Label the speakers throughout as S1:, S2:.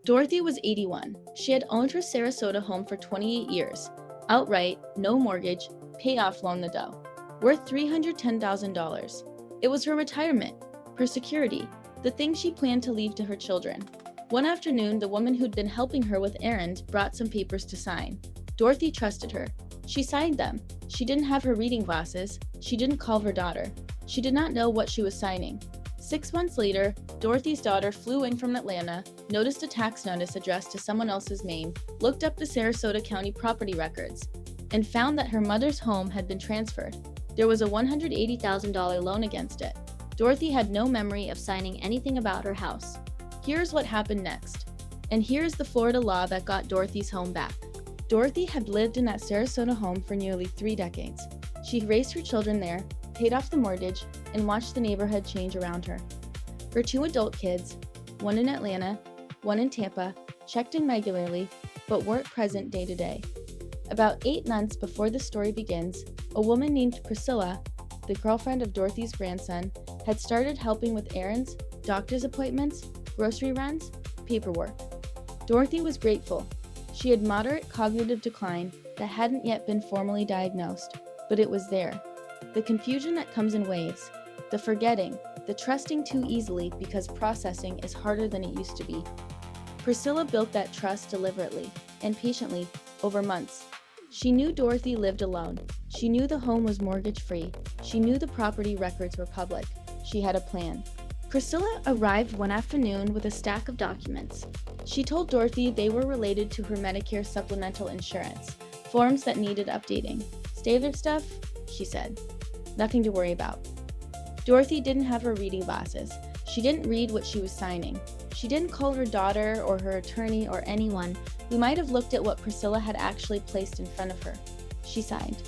S1: Dorothy was 81. She had owned her Sarasota home for 28 years. Outright, no mortgage, payoff loan the dough. Worth $310,000. It was her retirement, her security, the thing she planned to leave to her children. One afternoon, the woman who'd been helping her with errands brought some papers to sign. Dorothy trusted her. She signed them. She didn't have her reading glasses. She didn't call her daughter. She did not know what she was signing. 6 months later, Dorothy's daughter flew in from Atlanta, noticed a tax notice addressed to someone else's name, looked up the Sarasota County property records, and found that her mother's home had been transferred. There was a $180,000 loan against it. Dorothy had no memory of signing anything about her house. Here's what happened next. And here's the Florida law that got Dorothy's home back. Dorothy had lived in that Sarasota home for nearly 3 decades. She raised her children there, paid off the mortgage, and watched the neighborhood change around her. Her 2 adult kids, one in Atlanta, one in Tampa, checked in regularly, but weren't present day to day. About 8 months before the story begins, a woman named Priscilla, the girlfriend of Dorothy's grandson, had started helping with errands, doctor's appointments, grocery runs, paperwork. Dorothy was grateful. She had moderate cognitive decline that hadn't yet been formally diagnosed, but it was there. The confusion that comes in waves, the forgetting, the trusting too easily because processing is harder than it used to be. Priscilla built that trust deliberately and patiently over months. She knew Dorothy lived alone. She knew the home was mortgage-free. She knew the property records were public. She had a plan. Priscilla arrived one afternoon with a stack of documents. She told Dorothy they were related to her Medicare supplemental insurance, forms that needed updating. Standard stuff, she said. Nothing to worry about. Dorothy didn't have her reading glasses. She didn't read what she was signing. She didn't call her daughter or her attorney or anyone who might have looked at what Priscilla had actually placed in front of her. She signed.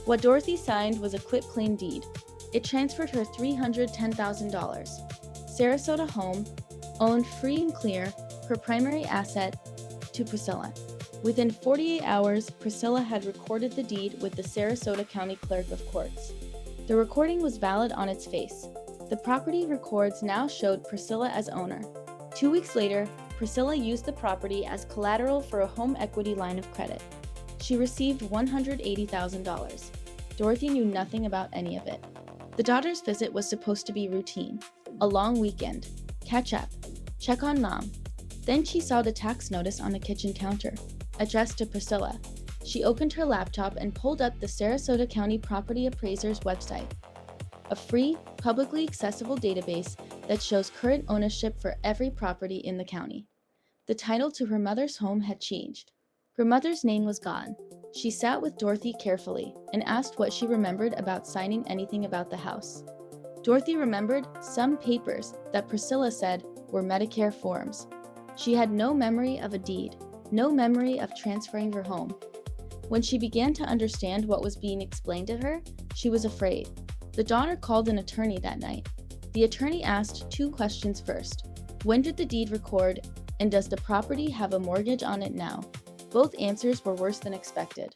S1: What Dorothy signed was a quitclaim deed. It transferred her $310,000. Sarasota home, owned free and clear, her primary asset, to Priscilla. Within 48 hours, Priscilla had recorded the deed with the Sarasota County Clerk of Courts. The recording was valid on its face. The property records now showed Priscilla as owner. 2 weeks later, Priscilla used the property as collateral for a home equity line of credit. She received $180,000. Dorothy knew nothing about any of it. The daughter's visit was supposed to be routine. A long weekend. Catch up. Check on mom. Then she saw the tax notice on the kitchen counter, addressed to Priscilla. She opened her laptop and pulled up the Sarasota County Property Appraiser's website, a free, publicly accessible database that shows current ownership for every property in the county. The title to her mother's home had changed. Her mother's name was gone. She sat with Dorothy carefully and asked what she remembered about signing anything about the house. Dorothy remembered some papers that Priscilla said were Medicare forms. She had no memory of a deed, no memory of transferring her home. When she began to understand what was being explained to her, she was afraid. The daughter called an attorney that night. The attorney asked 2 questions first. When did the deed record, and does the property have a mortgage on it now? Both answers were worse than expected.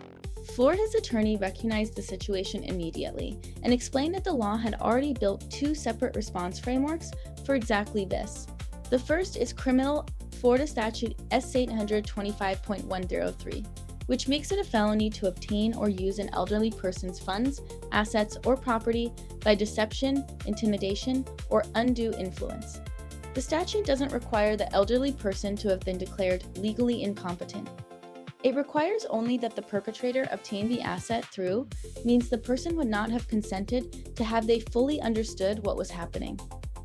S1: Florida's attorney recognized the situation immediately and explained that the law had already built 2 separate response frameworks for exactly this. The first is criminal Florida Statute S-825.103, which makes it a felony to obtain or use an elderly person's funds, assets, or property by deception, intimidation, or undue influence. The statute doesn't require the elderly person to have been declared legally incompetent. It requires only that the perpetrator obtain the asset through means the person would not have consented to have they fully understood what was happening.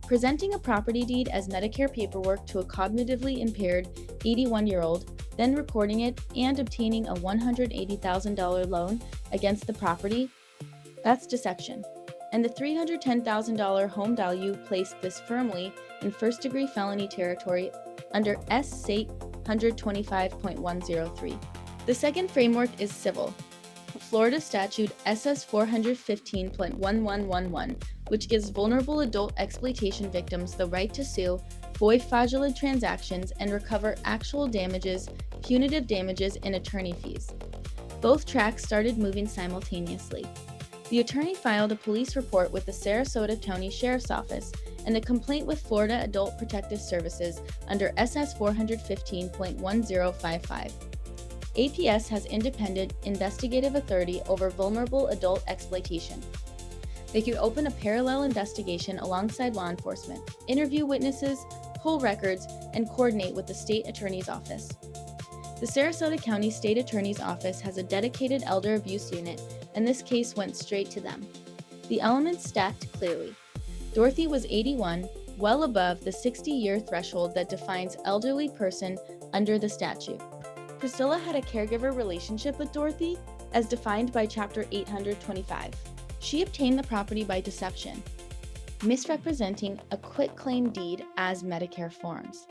S1: Presenting a property deed as Medicare paperwork to a cognitively impaired 81-year-old, then recording it and obtaining a $180,000 loan against the property, that's deception. And the $310,000 home value placed this firmly in first-degree felony territory under S-State 125.103. The second framework is civil. Florida Statute SS 415.1111, which gives vulnerable adult exploitation victims the right to sue, void fraudulent transactions, and recover actual damages, punitive damages, and attorney fees. Both tracks started moving simultaneously. The attorney filed a police report with the Sarasota County Sheriff's Office and a complaint with Florida Adult Protective Services under SS 415.1055. APS has independent investigative authority over vulnerable adult exploitation. They could open a parallel investigation alongside law enforcement, interview witnesses, pull records, and coordinate with the state attorney's office. The Sarasota County State Attorney's Office has a dedicated elder abuse unit, and this case went straight to them. The elements stacked clearly. Dorothy was 81, well above the 60-year threshold that defines elderly person under the statute. Priscilla had a caregiver relationship with Dorothy, as defined by Chapter 825. She obtained the property by deception, misrepresenting a quitclaim deed as Medicare forms.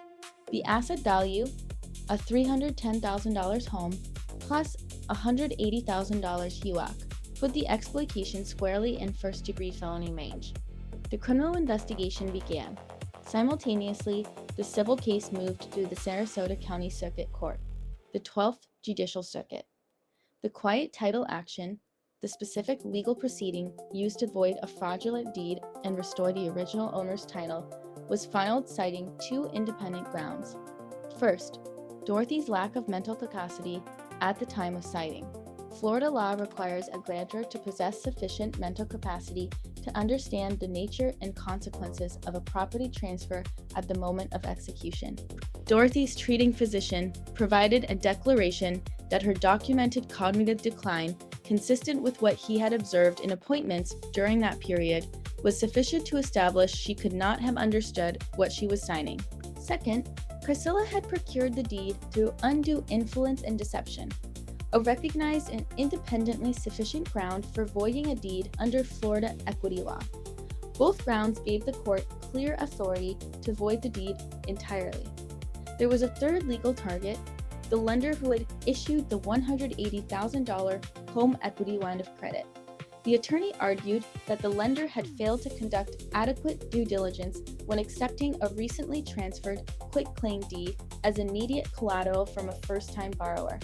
S1: The asset value, a $310,000 home, plus $180,000 HELOC, put the exploitation squarely in first-degree felony range. The criminal investigation began. Simultaneously, the civil case moved through the Sarasota County Circuit Court, the 12th Judicial Circuit. The quiet title action, the specific legal proceeding used to void a fraudulent deed and restore the original owner's title, was filed citing two independent grounds. First, Dorothy's lack of mental capacity at the time of citing. Florida law requires a grantor to possess sufficient mental capacity to understand the nature and consequences of a property transfer at the moment of execution. Dorothy's treating physician provided a declaration that her documented cognitive decline, consistent with what he had observed in appointments during that period, was sufficient to establish she could not have understood what she was signing. Second, Priscilla had procured the deed through undue influence and deception, a recognized and independently sufficient ground for voiding a deed under Florida equity law. Both grounds gave the court clear authority to void the deed entirely. There was a third legal target, the lender who had issued the $180,000 home equity line of credit. The attorney argued that the lender had failed to conduct adequate due diligence when accepting a recently transferred quitclaim deed as immediate collateral from a first-time borrower.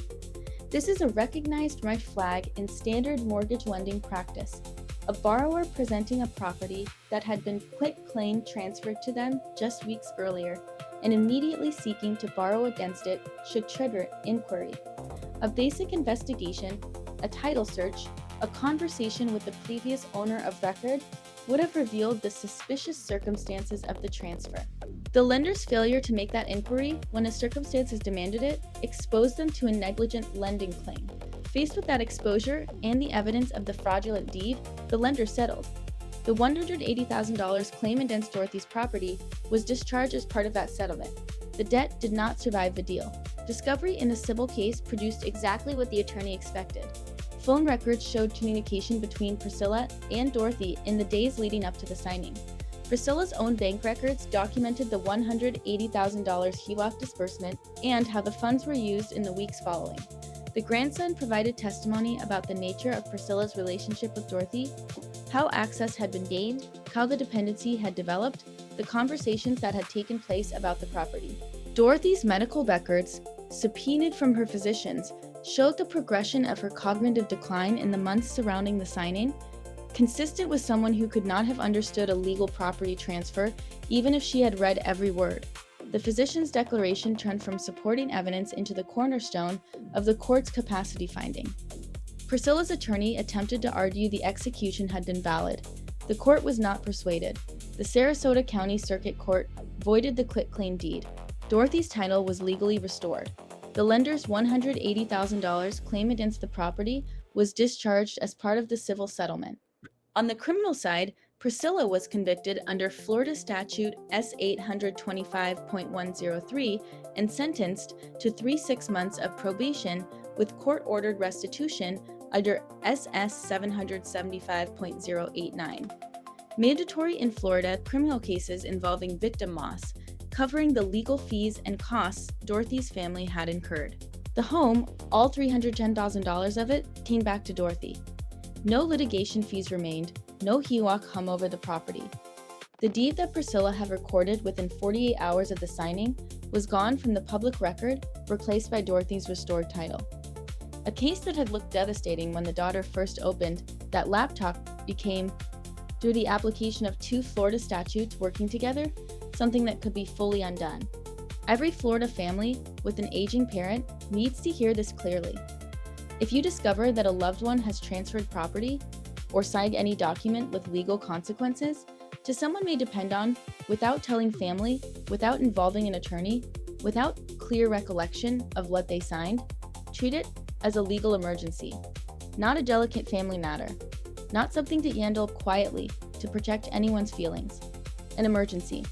S1: This is a recognized red flag in standard mortgage lending practice. A borrower presenting a property that had been quitclaim transferred to them just weeks earlier and immediately seeking to borrow against it should trigger inquiry. A basic investigation, a title search, a conversation with the previous owner of record would have revealed the suspicious circumstances of the transfer. The lender's failure to make that inquiry when a circumstances demanded it exposed them to a negligent lending claim. Faced with that exposure and the evidence of the fraudulent deed, the lender settled. The $180,000 claim against Dorothy's property was discharged as part of that settlement. The debt did not survive the deal. Discovery in the civil case produced exactly what the attorney expected. Phone records showed communication between Priscilla and Dorothy in the days leading up to the signing. Priscilla's own bank records documented the $180,000 HELOC disbursement and how the funds were used in the weeks following. The grandson provided testimony about the nature of Priscilla's relationship with Dorothy, how access had been gained, how the dependency had developed, the conversations that had taken place about the property. Dorothy's medical records, subpoenaed from her physicians, showed the progression of her cognitive decline in the months surrounding the signing, consistent with someone who could not have understood a legal property transfer even if she had read every word. The physician's declaration turned from supporting evidence into the cornerstone of the court's capacity finding. Priscilla's attorney attempted to argue the execution had been valid. The court was not persuaded. The Sarasota County Circuit Court voided the quitclaim deed. Dorothy's title was legally restored. The lender's $180,000 claim against the property was discharged as part of the civil settlement. On the criminal side, Priscilla was convicted under Florida Statute S. 825.103 and sentenced to 6 months of probation with court-ordered restitution under SS 775.089. Mandatory in Florida criminal cases involving victim loss, covering the legal fees and costs Dorothy's family had incurred. The home, all $310,000 of it, came back to Dorothy. No litigation fees remained, no HELOC hung over the property. The deed that Priscilla had recorded within 48 hours of the signing was gone from the public record, replaced by Dorothy's restored title. A case that had looked devastating when the daughter first opened that laptop became through the application of two Florida statutes working together, something that could be fully undone. Every Florida family with an aging parent needs to hear this clearly. If you discover that a loved one has transferred property or signed any document with legal consequences to someone may depend on without telling family, without involving an attorney, without clear recollection of what they signed, treat it as a legal emergency, not a delicate family matter, not something to handle quietly to protect anyone's feelings. An emergency.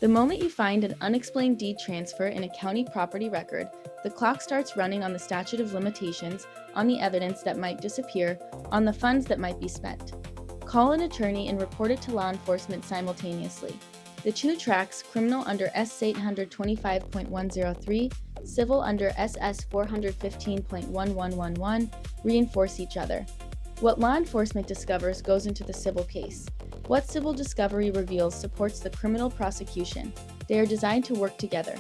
S1: The moment you find an unexplained deed transfer in a county property record, the clock starts running on the statute of limitations, on the evidence that might disappear, on the funds that might be spent. Call an attorney and report it to law enforcement simultaneously. The two tracks, criminal under S 825.103, civil under SS 415.1111, reinforce each other. What law enforcement discovers goes into the civil case. What civil discovery reveals supports the criminal prosecution. They are designed to work together.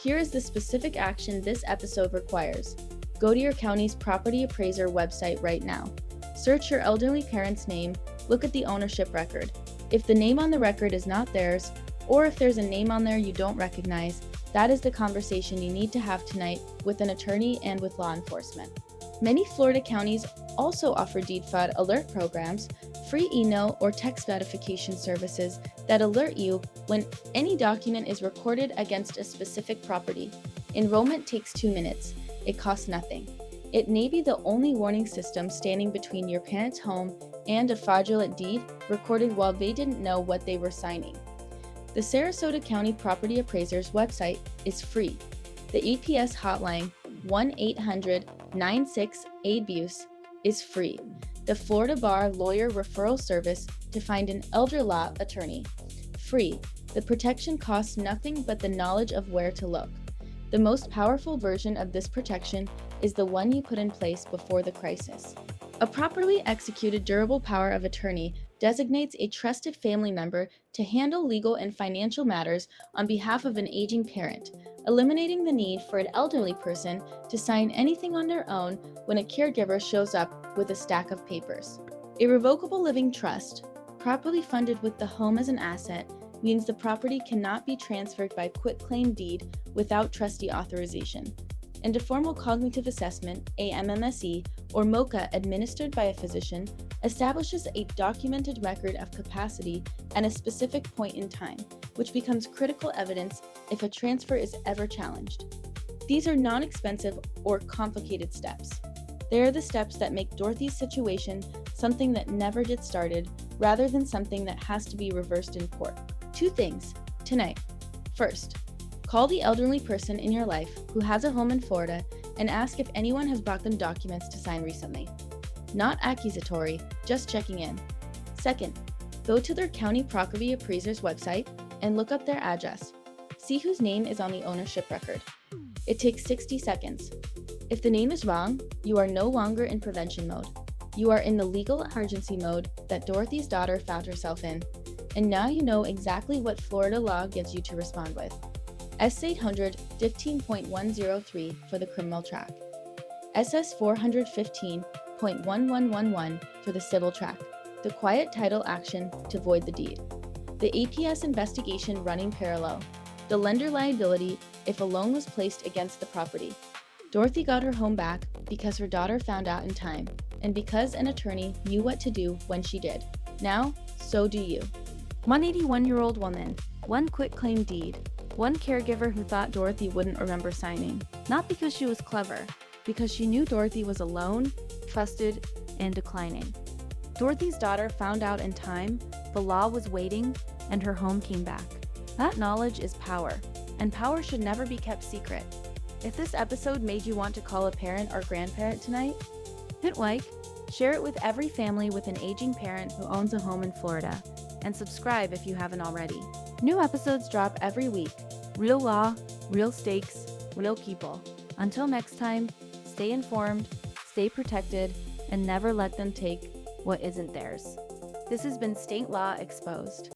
S1: Here is the specific action this episode requires. Go to your county's property appraiser website right now. Search your elderly parent's name, look at the ownership record. If the name on the record is not theirs, or if there's a name on there you don't recognize, that is the conversation you need to have tonight with an attorney and with law enforcement. Many Florida counties also offer deed fraud alert programs, free email or text notification services that alert you when any document is recorded against a specific property. Enrollment takes 2 minutes. It costs nothing. It may be the only warning system standing between your parents' home and a fraudulent deed recorded while they didn't know what they were signing. The Sarasota County Property Appraiser's website is free. The APS hotline 1-800-96-ABUSE is free. The Florida Bar Lawyer Referral Service to find an elder law attorney, free. The protection costs nothing but the knowledge of where to look. The most powerful version of this protection is the one you put in place before the crisis. A properly executed durable power of attorney designates a trusted family member to handle legal and financial matters on behalf of an aging parent, eliminating the need for an elderly person to sign anything on their own when a caregiver shows up with a stack of papers. Irrevocable living trust, properly funded with the home as an asset, means the property cannot be transferred by quitclaim deed without trustee authorization. And a formal cognitive assessment, AMMSE, or MOCA administered by a physician, establishes a documented record of capacity at a specific point in time, which becomes critical evidence if a transfer is ever challenged. These are non-expensive or complicated steps. They are the steps that make Dorothy's situation something that never gets started, rather than something that has to be reversed in court. 2 things tonight. First, call the elderly person in your life who has a home in Florida and ask if anyone has brought them documents to sign recently. Not accusatory, just checking in. Second, go to their county property appraiser's website and look up their address. See whose name is on the ownership record. It takes 60 seconds. If the name is wrong, you are no longer in prevention mode. You are in the legal emergency mode that Dorothy's daughter found herself in. And now you know exactly what Florida law gives you to respond with. S 815.103 for the criminal track. SS 415.1111 for the civil track. The quiet title action to void the deed. The APS investigation running parallel. The lender liability if a loan was placed against the property. Dorothy got her home back because her daughter found out in time, and because an attorney knew what to do when she did. Now, so do you. 181-year-old woman, one quitclaim deed, one caregiver who thought Dorothy wouldn't remember signing. Not because she was clever, because she knew Dorothy was alone, trusted, and declining. Dorothy's daughter found out in time, the law was waiting, and her home came back. That knowledge is power, and power should never be kept secret. If this episode made you want to call a parent or grandparent tonight, hit like, share it with every family with an aging parent who owns a home in Florida, and subscribe if you haven't already. New episodes drop every week. Real law, real stakes, real people. Until next time, stay informed, stay protected, and never let them take what isn't theirs. This has been State Law Exposed.